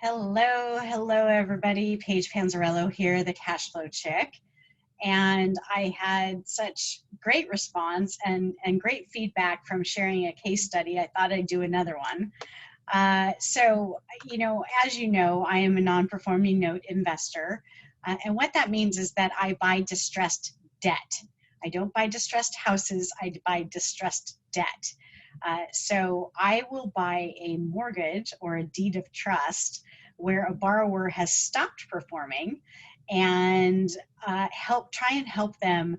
Hello everybody. Paige Panzarello here, the Cash Flow Chick. And I had such great response and great feedback from sharing a case study. I thought I'd do another one. As you know, I am a non-performing note investor. And what that means is that I buy distressed debt. I don't buy distressed houses, I buy distressed debt. So I will buy a mortgage or a deed of trust where a borrower has stopped performing and try and help them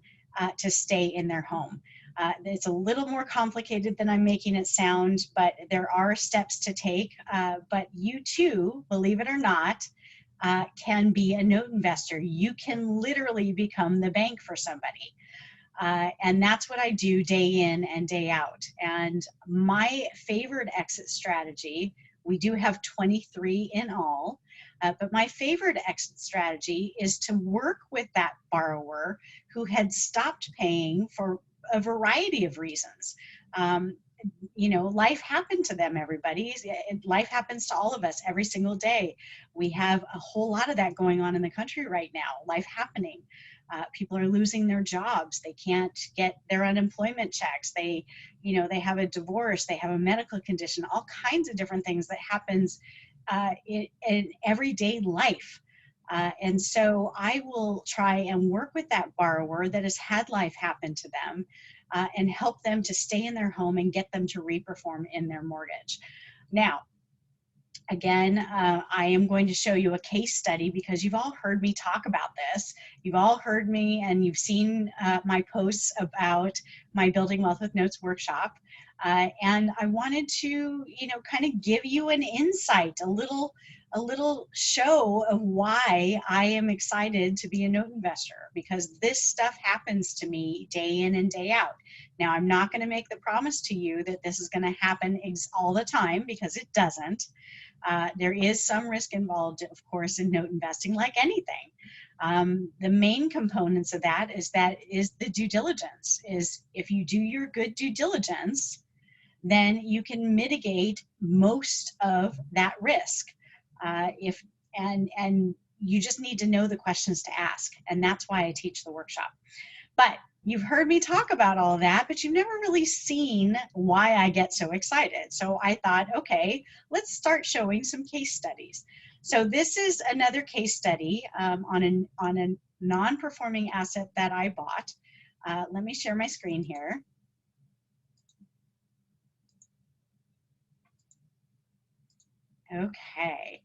to stay in their home. It's a little more complicated than I'm making it sound, but there are steps to take. But you too, believe it or not, can be a note investor. You can literally become the bank for somebody. And that's what I do day in and day out. And my favorite exit strategy, we do have 23 in all, but my favorite exit strategy is to work with that borrower who had stopped paying for a variety of reasons. Life happened to them, everybody. Life happens to all of us every single day. We have a whole lot of that going on in the country right now, life happening. People are losing their jobs. They can't get their unemployment checks. They have a divorce. They have a medical condition, all kinds of different things that happens in everyday life. And so I will try and work with that borrower that has had life happen to them and help them to stay in their home and get them to reperform in their mortgage. Now, again, I am going to show you a case study because you've all heard me talk about this. You've all heard me and you've seen my posts about my Building Wealth with Notes workshop. And I wanted to, kind of give you an insight, a little show of why I am excited to be a note investor, because this stuff happens to me day in and day out. Now, I'm not going to make the promise to you that this is going to happen all the time, because it doesn't. There is some risk involved, of course, in note investing, like anything. The main components of that is the due diligence. Is if you do your good due diligence, then you can mitigate most of that risk. And you just need to know the questions to ask, and that's why I teach the workshop. But you've heard me talk about all of that, but you've never really seen why I get so excited. So I thought, okay, let's start showing some case studies. So this is another case study on a non-performing asset that I bought. Let me share my screen here. Okay.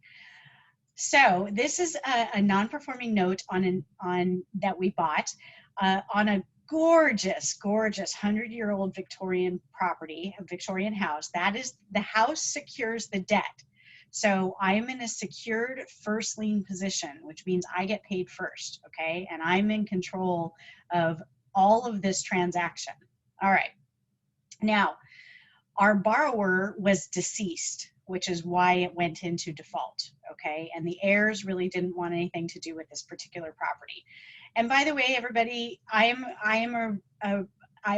So this is a non-performing note that we bought on a gorgeous 100-year-old Victorian property, a Victorian house. That is, the house secures the debt. So I'm in a secured first lien position, which means I get paid first, okay? And I'm in control of all of this transaction. All right. Now, our borrower was deceased, which is why it went into default, okay? And the heirs really didn't want anything to do with this particular property. And by the way, everybody, I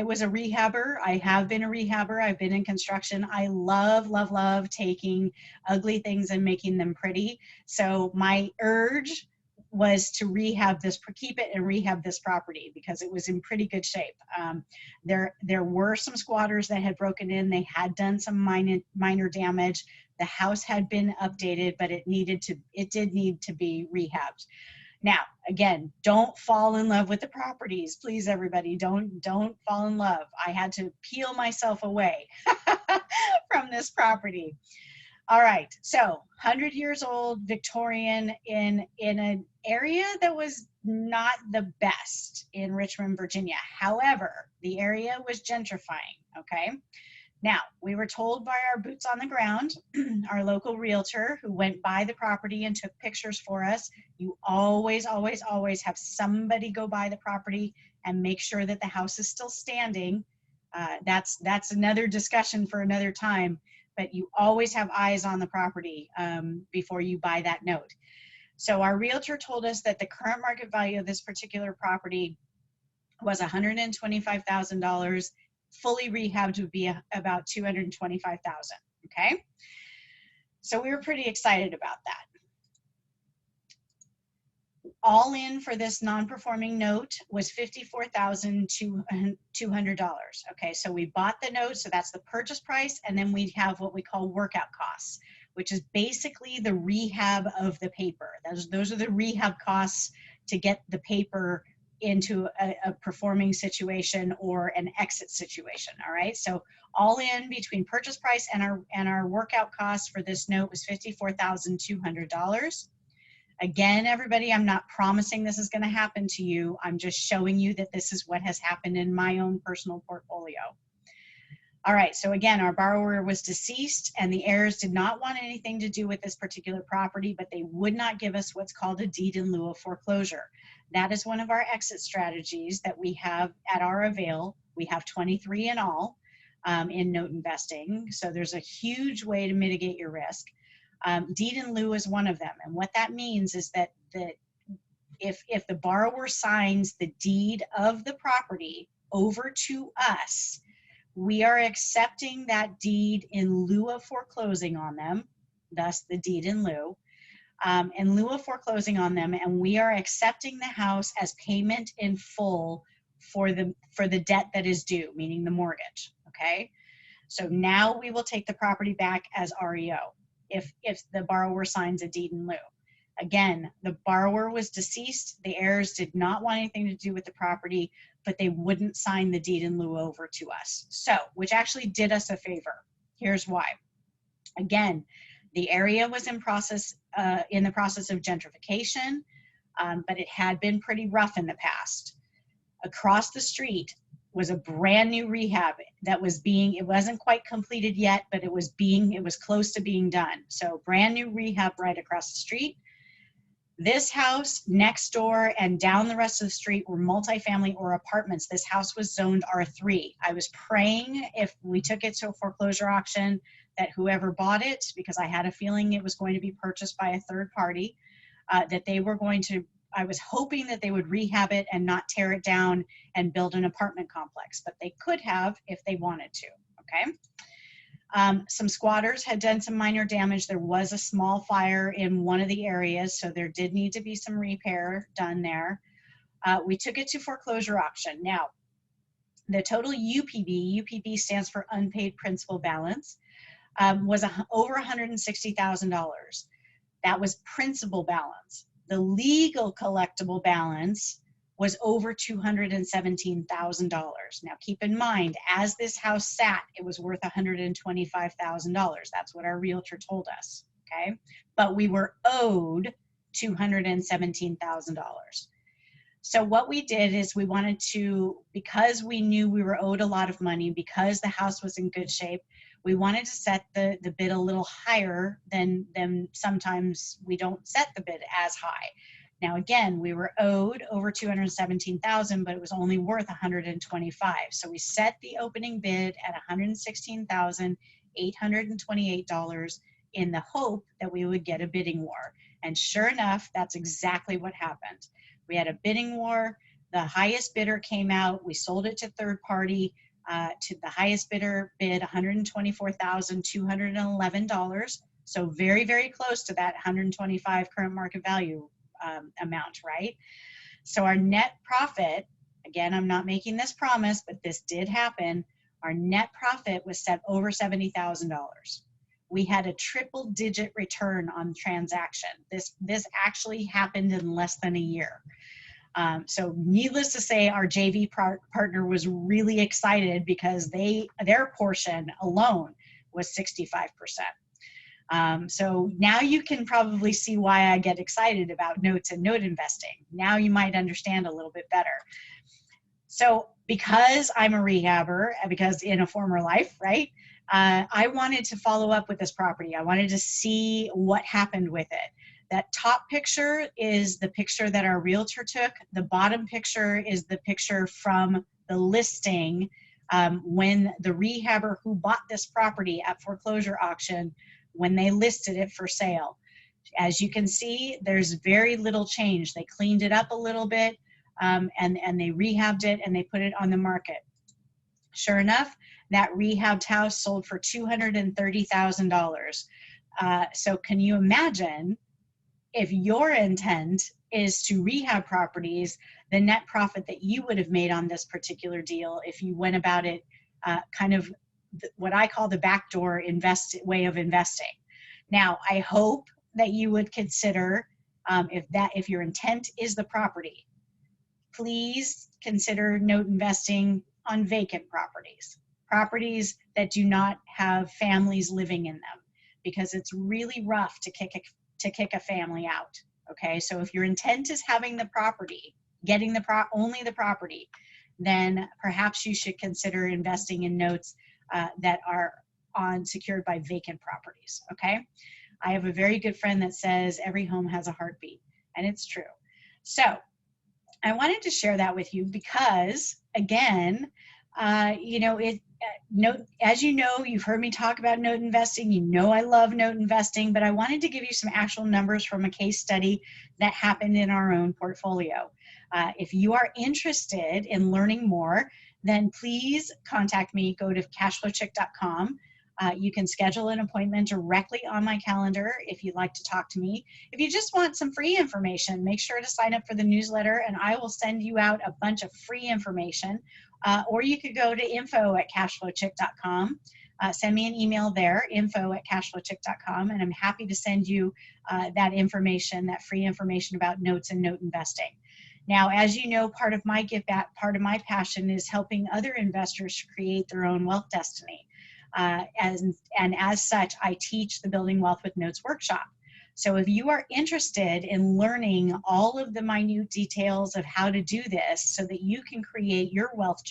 was a rehabber. I have been a rehabber. I've been in construction. I love taking ugly things and making them pretty. So my urge was to keep it and rehab this property because it was in pretty good shape. There were some squatters that had broken in. They had done some minor damage. The house had been updated, but it did need to be rehabbed. Now, again, don't fall in love with the properties, please, everybody. Don't fall in love. I had to peel myself away from this property. All right, so 100 years old, Victorian, in an area that was not the best in Richmond, Virginia. However, the area was gentrifying, okay? Now, we were told by our boots on the ground, our local realtor who went by the property and took pictures for us, you always have somebody go by the property and make sure that the house is still standing. That's another discussion for another time, but you always have eyes on the property before you buy that note. So our realtor told us that the current market value of this particular property was $125,000. Fully rehabbed would be about $225,000, okay? So we were pretty excited about that. all in for this non-performing note was $54,200. Okay, so we bought the note, so that's the purchase price, and then we have what we call workout costs, which is basically the rehab of the paper. Those are the rehab costs to get the paper into a performing situation or an exit situation. All right, so all in between purchase price and our workout costs for this note was $54,200. Again, everybody, I'm not promising this is going to happen to you. I'm just showing you that this is what has happened in my own personal portfolio. All right, so again, our borrower was deceased and the heirs did not want anything to do with this particular property, but they would not give us what's called a deed in lieu of foreclosure. That is one of our exit strategies that we have at our avail. We have 23 in all in note investing, so there's a huge way to mitigate your risk. Deed in lieu is one of them, and what that means is that if the borrower signs the deed of the property over to us, we are accepting that deed in lieu of foreclosing on them, thus the deed in lieu of foreclosing on them, and we are accepting the house as payment in full for the debt that is due, meaning the mortgage. Okay, so now we will take the property back as REO if the borrower signs a deed in lieu. Again, the borrower was deceased, the heirs did not want anything to do with the property, but they wouldn't sign the deed in lieu over to us. So, which actually did us a favor. Here's why. Again, the area was in the process of gentrification, but it had been pretty rough in the past. Across the street was a brand new rehab that was it wasn't quite completed yet, but it was close to being done. So brand new rehab right across the street. This house next door and down the rest of the street were multifamily or apartments. This house was zoned R3. I was praying if we took it to a foreclosure auction that whoever bought it, because I had a feeling it was going to be purchased by a third party, that they were going to, I was hoping that they would rehab it and not tear it down and build an apartment complex, but they could have if they wanted to, okay? Some squatters had done some minor damage. There was a small fire in one of the areas, so there did need to be some repair done there. We took it to foreclosure auction. Now, the total UPB stands for unpaid principal balance, was over $160,000. That was principal balance. The legal collectible balance was over $217,000. Now keep in mind, as this house sat, it was worth $125,000. That's what our realtor told us, okay? But we were owed $217,000. So what we did is we wanted to, because we knew we were owed a lot of money, because the house was in good shape, we wanted to set the bid a little higher than sometimes we don't set the bid as high. Now again, we were owed over $217,000, but it was only worth $125,000. So we set the opening bid at $116,828 in the hope that we would get a bidding war. And sure enough, that's exactly what happened. We had a bidding war. The highest bidder came out. We sold it to third party. To the highest bidder bid $124,211. So very, very close to that $125 current market value amount, right? So our net profit, again, I'm not making this promise, but this did happen. Our net profit was set over $70,000. We had a triple-digit return on the transaction. This actually happened in less than a year. So needless to say, our JV partner was really excited because their portion alone was 65%. So now you can probably see why I get excited about notes and note investing. Now you might understand a little bit better. So because I'm a rehabber, because in a former life, right, I wanted to follow up with this property. I wanted to see what happened with it. That top picture is the picture that our realtor took. The bottom picture is the picture from the listing when the rehabber who bought this property at foreclosure auction, when they listed it for sale. As you can see, there's very little change. They cleaned it up a little bit and they rehabbed it and they put it on the market. Sure enough, that rehabbed house sold for $230,000. So can you imagine if your intent is to rehab properties, the net profit that you would have made on this particular deal if you went about it kind of what I call the backdoor way of investing. Now, I hope that you would consider, if your intent is the property, please consider note investing on vacant properties that do not have families living in them, because it's really rough to kick a family out. Okay, so if your intent is having the property, getting only the property, then perhaps you should consider investing in notes that are secured by vacant properties. Okay, I have a very good friend that says every home has a heartbeat, and it's true. So I wanted to share that with you because, again, as you know, you've heard me talk about note investing. You know I love note investing, but I wanted to give you some actual numbers from a case study that happened in our own portfolio. If you are interested in learning more, then please contact me. Go to cashflowchick.com. You can schedule an appointment directly on my calendar if you'd like to talk to me. If you just want some free information, make sure to sign up for the newsletter and I will send you out a bunch of free information. Or you could go to info@cashflowchick.com. Send me an email there, info@cashflowchick.com, and I'm happy to send you that information, that free information about notes and note investing. Now, as you know, part of my give back, part of my passion is helping other investors create their own wealth destiny. And as such, I teach the Building Wealth with Notes workshop. So if you are interested in learning all of the minute details of how to do this so that you can create your wealth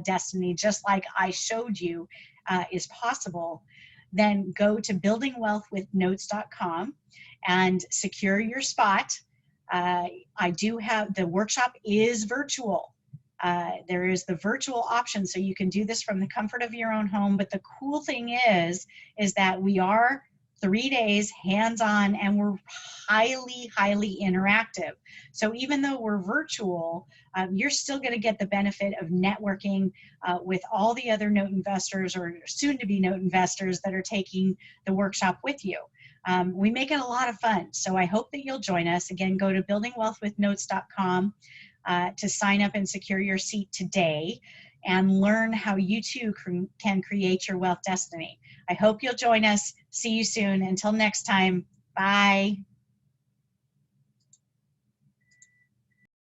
destiny just like I showed you is possible, then go to buildingwealthwithnotes.com and secure your spot. I do have, the workshop is virtual. There is the virtual option, so you can do this from the comfort of your own home. But the cool thing is that we are 3 days hands-on and we're highly, highly interactive. So even though we're virtual, you're still going to get the benefit of networking with all the other note investors or soon-to-be note investors that are taking the workshop with you. We make it a lot of fun. So I hope that you'll join us. Again, go to buildingwealthwithnotes.com. To sign up and secure your seat today and learn how you too can create your wealth destiny. I hope you'll join us. See you soon. Until next time, bye.